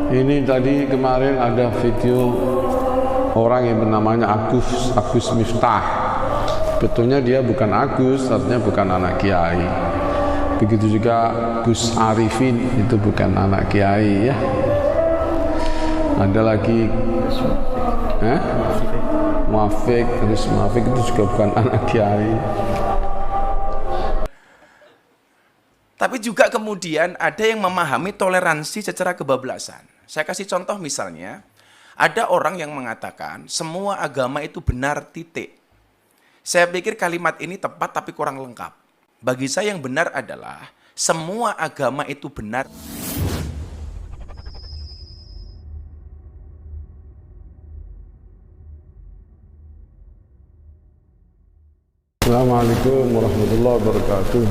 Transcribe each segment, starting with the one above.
Ini tadi kemarin ada video orang yang bernamanya Agus Miftah. Betulnya dia bukan Agus, artinya bukan anak kiai. Begitu juga Gus Arifin, itu bukan anak kiai ya. Ada lagi Muafik itu juga bukan anak kiai. Tapi juga kemudian ada yang memahami toleransi secara kebablasan. Saya kasih contoh misalnya, ada orang yang mengatakan semua agama itu benar titik. Saya pikir kalimat ini tepat tapi kurang lengkap. Bagi saya yang benar adalah semua agama itu benar. Assalamualaikum warahmatullahi wabarakatuh.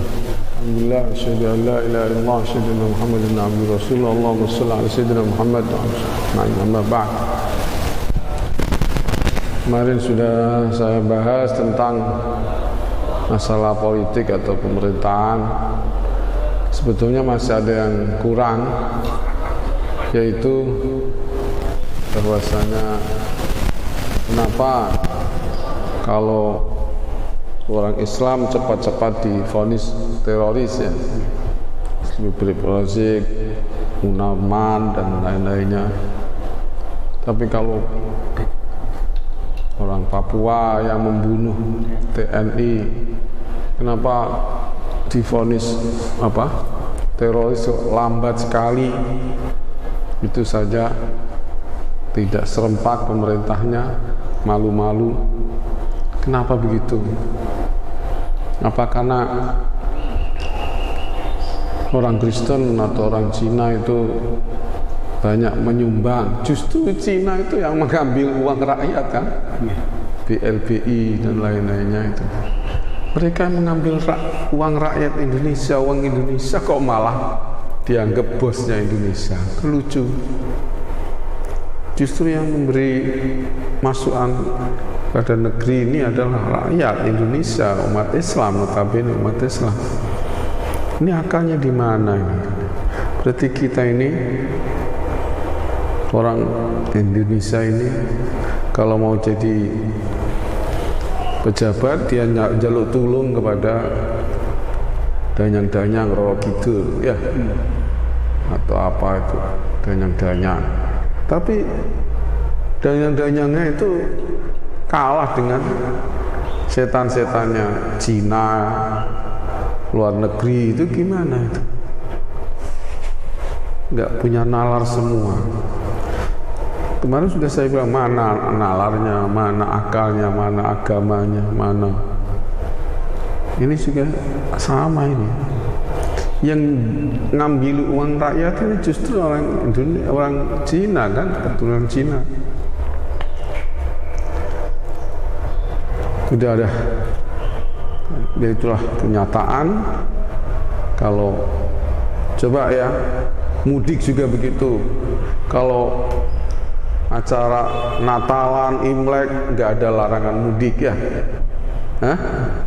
Alhamdulillah, asyhadu an la ilaha illallah, asyhadu anna Muhammadan abduhu rasulullah. Allahumma shalli ala sayyidina Muhammad wa ala amma ba'd. Kemarin sudah saya bahas tentang masalah politik atau pemerintahan. Sebetulnya masih ada yang kurang, yaitu bahwasanya kenapa kalau orang Islam cepat-cepat divonis teroris ya, Habib Rizik, Munarman dan lain-lainnya. Tapi kalau orang Papua yang membunuh TNI, kenapa divonis teroris lambat sekali? Itu saja tidak serempak pemerintahnya, malu-malu. Kenapa begitu? Apa karena orang Kristen atau orang Cina itu banyak menyumbang? Justru Cina itu yang mengambil uang rakyat kan, BLBI dan lain-lainnya itu. Mereka mengambil uang rakyat Indonesia, uang Indonesia kok malah dianggap bosnya Indonesia. Lucu. Justru yang memberi masukan pada negeri ini adalah rakyat Indonesia, umat Islam, notabene umat Islam. Ini akalnya di mana ini? Berarti kita ini orang Indonesia ini kalau mau jadi pejabat dia jaluk tulung kepada danyang-danyang Roro Kidul ya, atau apa itu danyang-danyang. Tapi danyang-danyangnya itu kalah dengan setan-setannya Cina, luar negeri. Itu gimana itu? Nggak punya nalar semua. Kemarin sudah saya bilang, mana nalarnya, mana akalnya, mana agamanya, mana. Ini juga sama ini. Yang ngambil uang rakyat ini justru orang Indonesia, orang Cina kan, keturunan Cina. Sudah ada, ya itulah kenyataan. Kalau coba ya, mudik juga begitu. Kalau acara Natalan, Imlek, nggak ada larangan mudik ya.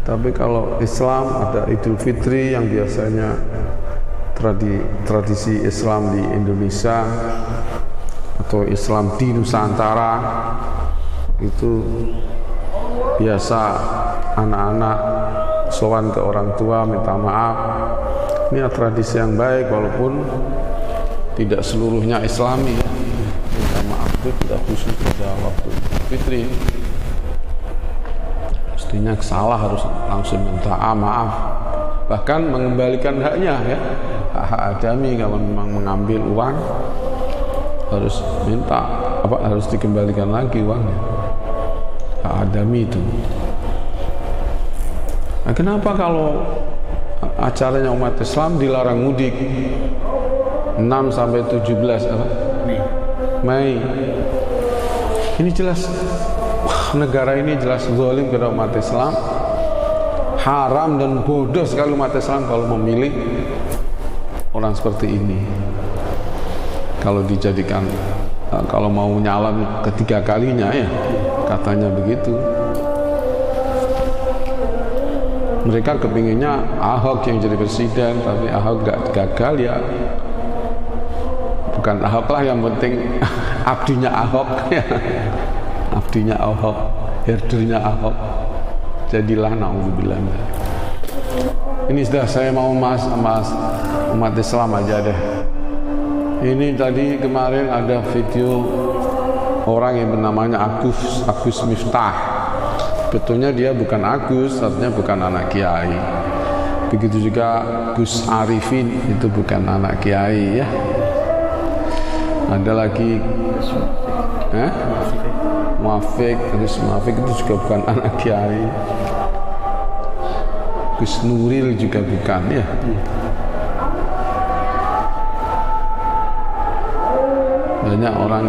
Tapi kalau Islam ada Idul Fitri yang biasanya tradisi Islam di Indonesia atau Islam di Nusantara itu biasa anak-anak sowan ke orang tua minta maaf. Ini tradisi yang baik walaupun tidak seluruhnya Islami ya. Minta maaf itu tidak khusus pada waktu Fitri. Mestinya salah harus langsung minta maaf, bahkan mengembalikan haknya ya, hak adami. Kalau memang mengambil uang harus minta harus dikembalikan lagi uangnya, hak adami itu. Nah, kenapa kalau acaranya umat Islam dilarang mudik 6 sampai 17 Mei? Ini jelas negara ini jelas zalim kepada umat Islam. Haram dan bodoh sekali umat Islam kalau memilih orang seperti ini. Kalau dijadikan, kalau mau nyalon ketiga kalinya ya, katanya begitu. Mereka kepinginnya Ahok yang jadi presiden, tapi Ahok gak gagal ya. bukan Ahok lah, yang penting abdinya Ahok ya. Abdinya Ahok, herdernya Ahok. Jadilah naudzubillah. Ini sudah saya mau mas umat Islam aja deh. Ini tadi kemarin ada video orang yang bernamanya Agus Miftah. Betulnya dia bukan Agus, artinya bukan anak kiai. Begitu juga Gus Arifin, itu bukan anak kiai ya. Ada lagi Muafik, Gus Muafik itu juga bukan anak kiai. Gus Nuril juga bukan ya. Banyak orang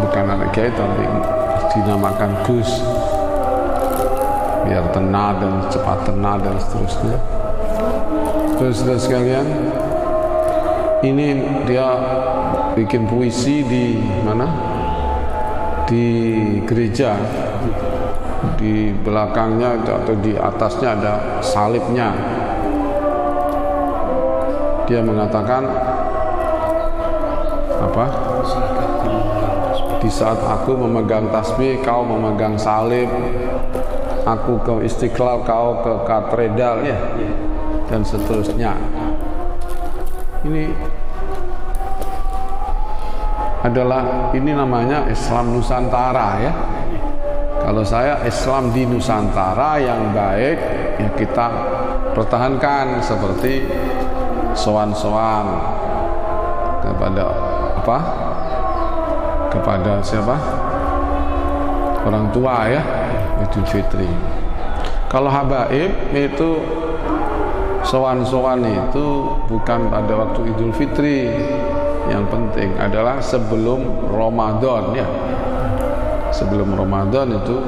bukan anak kiai tapi dinamakan Gus biar tenar dan cepat tenar dan seterusnya. Terus sekalian, ini dia bikin puisi di mana? Di gereja. Di belakangnya atau di atasnya ada salibnya. Dia mengatakan apa? Di saat aku memegang tasbih, kau memegang salib. Aku ke Istiqlal, kau ke katedral ya, dan seterusnya. Ini namanya Islam Nusantara ya. Kalau saya Islam di Nusantara yang baik ya kita pertahankan, seperti sowan-sowan kepada apa? Kepada siapa? Orang tua ya, Idul Fitri. Kalau habaib itu sowan-sowan itu bukan pada waktu Idul Fitri. Yang penting adalah sebelum Ramadan ya. Sebelum Ramadan itu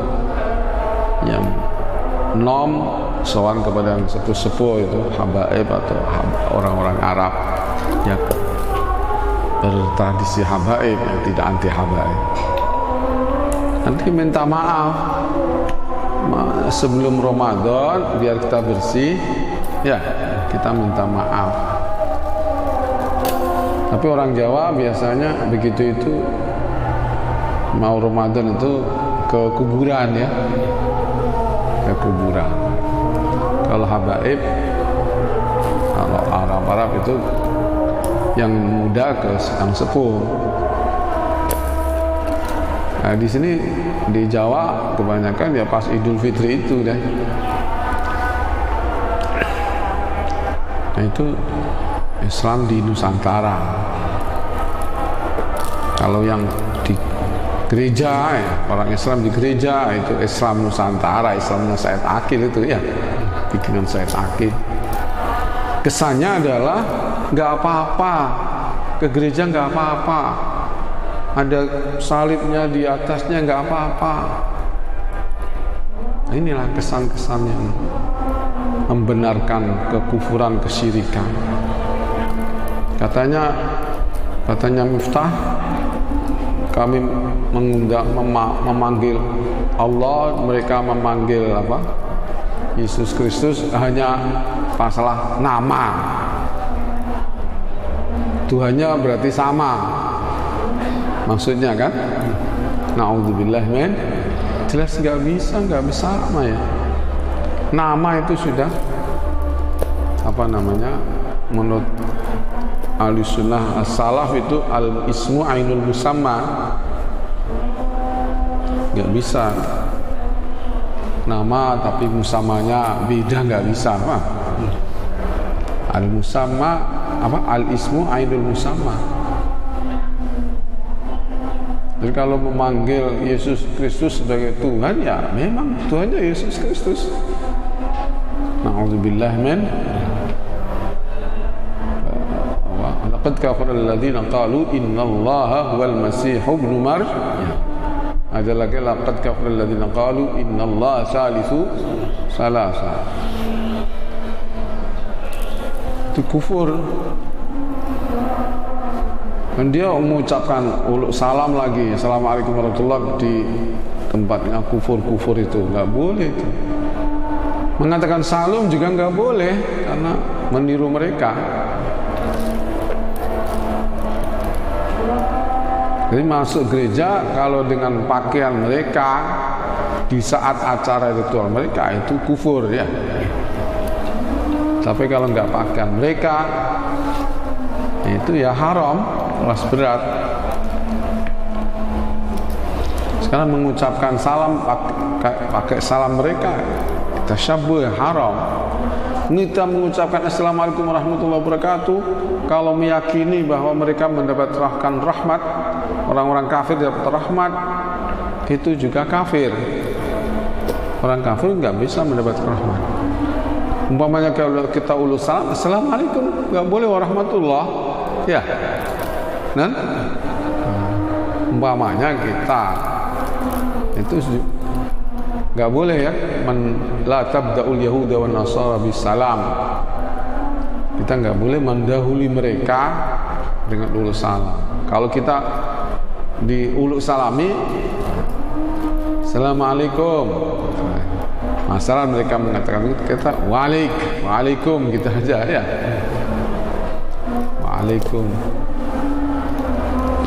yang sowan kepada yang sepuh-sepuh itu habaib atau orang-orang Arab yang bertradisi habaib, yang tidak anti habaib. Nanti minta maaf sebelum Ramadan biar kita bersih ya, kita minta maaf. Tapi orang Jawa biasanya begitu itu mau Ramadan itu ke kuburan ya, ke kuburan. Kalau habaib, kalau Arab itu yang muda ke yang sepuh. Nah, di sini di Jawa kebanyakan ya pas Idul Fitri itu deh. Nah, itu Islam di Nusantara. Kalau yang di gereja ya, orang Islam di gereja itu Islam Nusantara, Islamnya Said Akil itu ya, bikinan Said Akil. Kesannya adalah nggak apa-apa, ke gereja nggak apa-apa, ada salibnya di atasnya nggak apa-apa. Nah, inilah kesan-kesan yang membenarkan kekufuran, kesyirikan. Katanya Miftah, kami memanggil Allah, mereka memanggil apa? Yesus Kristus hanya masalah nama. Tuhannya berarti sama. Maksudnya kan? Naudzubillah min. Jelas nggak bisa sama ya. Nama itu sudah apa namanya? Menurut Ahlussunnah as-salaf itu al-ismu ainul musamma. Nggak bisa nama tapi musamanya beda, nggak bisa apa? Al-musamma apa? Al-ismu ainul musamma. Jadi kalau memanggil Yesus Kristus sebagai Tuhan ya memang Tuhannya Yesus Kristus. Na'udzubillah min. Laqad kafara alladziina qalu innallaha huwal masih ibnu maryam. Ada lagi laqad kafara alladziina qalu innallaha salisu salasa. Itu kufur. Dan dia mengucapkan salam lagi, assalamualaikum warahmatullahi wabarakatuh, di tempatnya kufur-kufur itu nggak boleh itu. Mengatakan salam juga nggak boleh karena meniru mereka. Jadi masuk gereja kalau dengan pakaian mereka di saat acara ritual mereka itu kufur ya. Tapi kalau nggak pakaian mereka itu ya haram, kelas berat. Sekarang mengucapkan salam pakai salam mereka, tasyabbuh haram. Kita mengucapkan Assalamualaikum warahmatullahi wabarakatuh kalau meyakini bahwa mereka mendapatkan rahmat, orang-orang kafir dapat rahmat, itu juga kafir. Orang kafir nggak bisa mendapatkan rahmat. Umpamanya kalau kita ulus salam Assalamualaikum, nggak boleh warahmatullah ya. Dan umpamanya kita itu nggak boleh ya, la tabda'ul yahuda wan nasara bisalam. Kita nggak boleh mendahului mereka dengan ulul salam. Kalau kita di ulul salami Assalamualaikum, masalah mereka mengatakan kita waalaikum gitu aja ya. Waalaikum.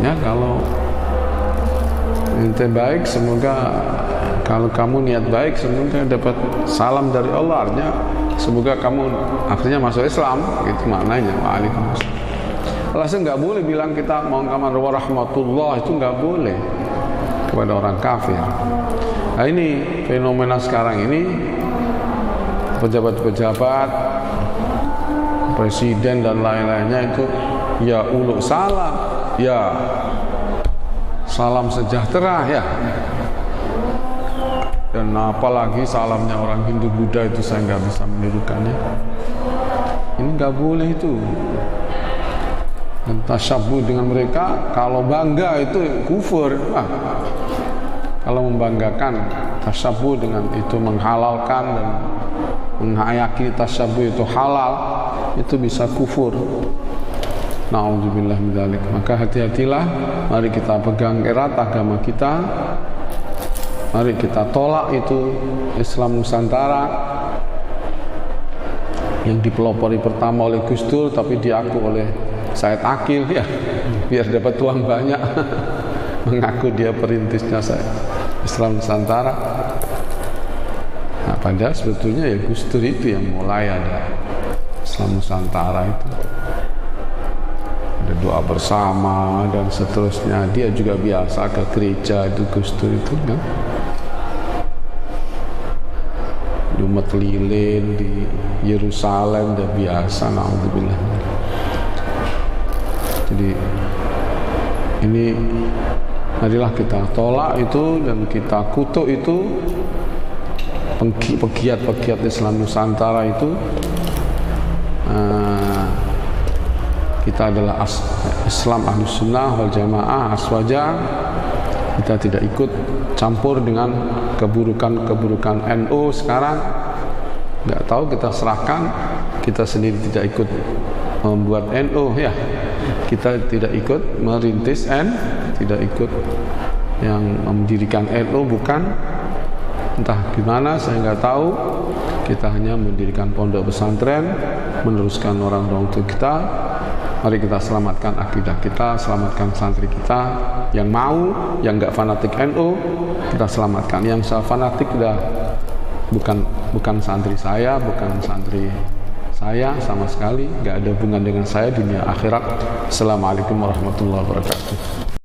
Ya kalau ente baik, semoga kalau kamu niat baik, semoga dapat salam dari Allah, artinya semoga kamu akhirnya masuk Islam, gitu maknanya. Waalaikumsalam. Langsung nggak boleh bilang kita mau kamar warahmatullah, itu nggak boleh kepada orang kafir. Nah ini fenomena sekarang ini, pejabat-pejabat, presiden dan lain-lainnya itu ya uluk salam, ya salam sejahtera ya. Dan apalagi salamnya orang Hindu Buddha itu saya nggak bisa menirukannya. Ini nggak boleh itu. Dan tasyabbuh dengan mereka, kalau bangga itu kufur. Kalau membanggakan tasyabbuh dengan itu, menghalalkan dan menghayati tasyabbuh itu halal, itu bisa kufur. Na'udzubillah min dzalik. Maka hati-hatilah, mari kita pegang erat agama kita. Mari kita tolak itu Islam Nusantara yang dipelopori pertama oleh Gus Dur tapi diaku oleh Said Akil ya, biar dapat uang banyak. Mengaku dia perintisnya Islam Nusantara. Nah, padahal sebetulnya ya Gus Dur itu yang mulai ada Islam Nusantara itu. Ada doa bersama dan seterusnya. Dia juga biasa ke gereja itu, Gus Dur itu kan. Jumat lilin di Yerusalem udah biasa, naudzubillah. Jadi ini marilah kita tolak itu dan kita kutuk itu pegiat-pegiat Islam Nusantara itu. Kita adalah Islam Ahlus Sunnah wal Jamaah Aswaja. Kita tidak ikut campur dengan keburukan-keburukan NU sekarang. Nggak tahu, kita serahkan. Kita sendiri tidak ikut membuat NU ya. Kita tidak ikut merintis tidak ikut yang mendirikan NU, bukan. Entah gimana saya nggak tahu. Kita hanya mendirikan pondok pesantren, meneruskan orang-orang tua kita. Mari kita selamatkan akidah kita, selamatkan santri kita yang mau, yang nggak fanatik NU, kita selamatkan. Yang fanatik udah bukan santri saya, bukan santri saya sama sekali, nggak ada hubungan dengan saya dunia akhirat. Assalamualaikum warahmatullahi wabarakatuh.